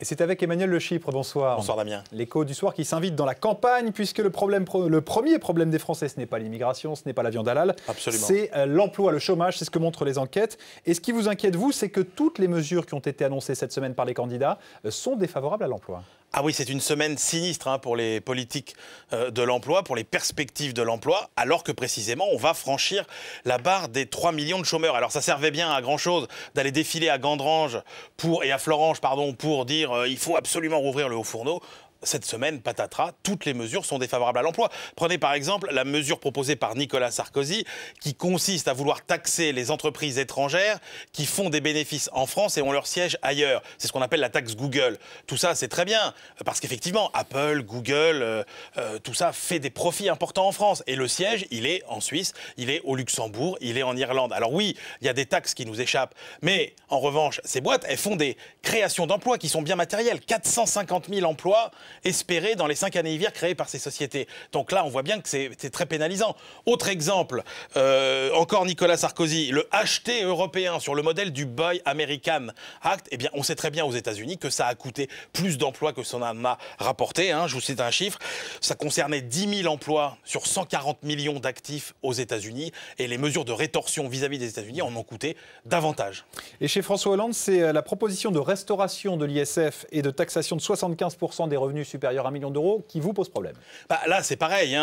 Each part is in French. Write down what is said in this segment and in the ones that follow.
Et c'est avec Emmanuel Le Chypre, bonsoir. Bonsoir Damien. L'écho du soir qui s'invite dans la campagne, puisque le premier problème des Français, ce n'est pas l'immigration, ce n'est pas la viande halal, c'est l'emploi, le chômage, c'est ce que montrent les enquêtes. Et ce qui vous inquiète, vous, c'est que toutes les mesures qui ont été annoncées cette semaine par les candidats sont défavorables à l'emploi. Ah oui, c'est une semaine sinistre pour les politiques de l'emploi, pour les perspectives de l'emploi, alors que précisément, on va franchir la barre des 3 millions de chômeurs. Alors ça servait bien à grand-chose d'aller défiler à Gandrange et à Florange pour dire il faut absolument rouvrir le haut-fourneau. Cette semaine, patatras, toutes les mesures sont défavorables à l'emploi. Prenez par exemple la mesure proposée par Nicolas Sarkozy qui consiste à vouloir taxer les entreprises étrangères qui font des bénéfices en France et ont leur siège ailleurs. C'est ce qu'on appelle la taxe Google. Tout ça, c'est très bien parce qu'effectivement, Apple, Google, tout ça fait des profits importants en France. Et le siège, il est en Suisse, il est au Luxembourg, il est en Irlande. Alors oui, il y a des taxes qui nous échappent. Mais en revanche, ces boîtes, elles font des créations d'emplois qui sont bien matérielles. 450 000 emplois espérés dans les 5 années hiver créées par ces sociétés. Donc là, on voit bien que c'est très pénalisant. Autre exemple, encore Nicolas Sarkozy, le HT européen sur le modèle du Buy American Act, eh bien, on sait très bien aux États-Unis que ça a coûté plus d'emplois que ça en a rapporté. Je vous cite un chiffre, ça concernait 10 000 emplois sur 140 millions d'actifs aux États-Unis et les mesures de rétorsion vis-à-vis des États-Unis en ont coûté davantage. Et chez François Hollande, c'est la proposition de restauration de l'ISF et de taxation de 75% des revenus supérieurs à 1 million d'euros qui vous pose problème. Là, c'est pareil.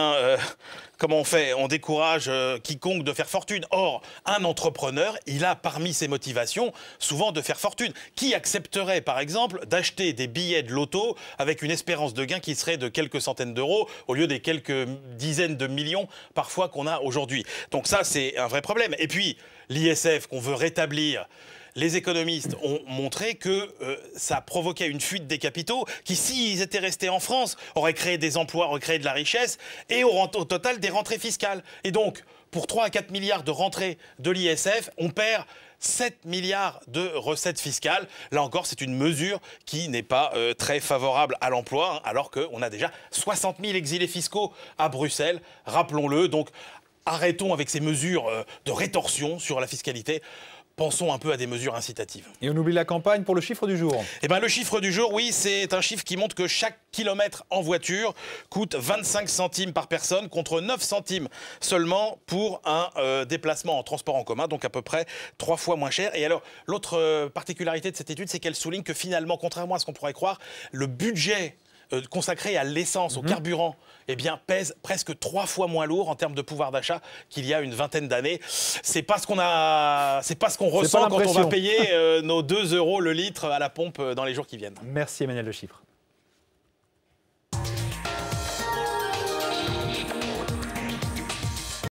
Comment on fait? On décourage quiconque de faire fortune. Or, un entrepreneur, il a parmi ses motivations souvent de faire fortune. Qui accepterait, par exemple, d'acheter des billets de loto avec une espérance de gain qui serait de quelques centaines d'euros au lieu des quelques dizaines de millions parfois qu'on a aujourd'hui? Donc ça, c'est un vrai problème. Et puis, l'ISF qu'on veut rétablir, les économistes ont montré que ça provoquait une fuite des capitaux qui, s'ils étaient restés en France, auraient créé des emplois, auraient créé de la richesse et auraient au total des rentrées fiscales. Et donc, pour 3 à 4 milliards de rentrées de l'ISF, on perd 7 milliards de recettes fiscales. Là encore, c'est une mesure qui n'est pas très favorable à l'emploi, alors qu'on a déjà 60 000 exilés fiscaux à Bruxelles, rappelons-le. Donc, arrêtons avec ces mesures de rétorsion sur la fiscalité. Pensons un peu à des mesures incitatives. Et on oublie la campagne pour le chiffre du jour. Eh bien, le chiffre du jour, oui, c'est un chiffre qui montre que chaque kilomètre en voiture coûte 25 centimes par personne contre 9 centimes seulement pour un déplacement en transport en commun, donc à peu près 3 fois moins cher. Et alors, l'autre particularité de cette étude, c'est qu'elle souligne que finalement, contrairement à ce qu'on pourrait croire, le budget consacré à l'essence, au carburant, eh bien, pèse presque 3 fois moins lourd en termes de pouvoir d'achat qu'il y a une vingtaine d'années. C'est pas ce qu'on ressent quand on va payer nos 2 € le litre à la pompe dans les jours qui viennent. Merci Emmanuel Le Chypre.